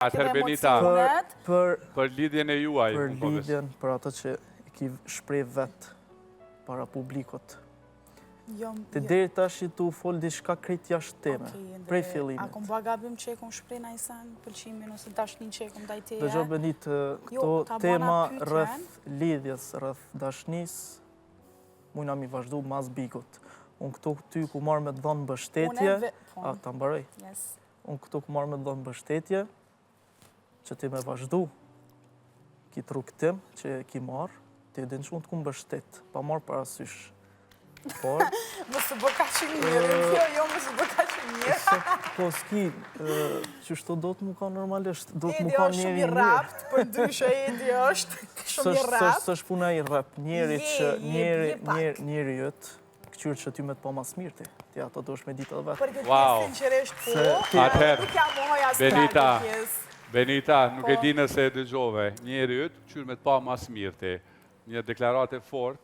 Atëherë Benita, për lidhjen e juaj. Për lidhjen, për atë që i ki shprej vetë para publikot. Të deri tash i tu fol diçka krejt jashtë teme, prej fillimit. A kom ba gabim që e kom shprej na i sen pëlqimin ose dashnin që e kom dajteje? Dhe gjo Benit, këto tema rrëth lidhjes, rrëth dashnis, mujna mi vazhdu mas bigut. Unë këto ty ku marrë me të dhënë mbështetje, ta mbaroj, unë këto ku marrë me të dhënë mbështetje, që ti me vazhdu, ki rrugtim që ki marrë, ti edhin që unë të ku mbështet, pa marrë parasysh. Por... Mësë bëka që mirë, jo mësë bëka që mirë. Po s'ki, që shto do të mu ka normalisht, do të mu ka njeri mirë. Edi është shumë i rapt, për dyshe Edi është shumë i rapt. Së është puna i rap, njeri që njeri jëtë, këqyrë që ty me të pa mas mirë ti. Ti ato do është me ditë dhe vetë. Për këtë sinqeresht po, atëherë, Benita, nuk e di nëse e dëgjove, njeri jëtë, këqyrë me të pa mas mirë ti. Një deklarat e fort,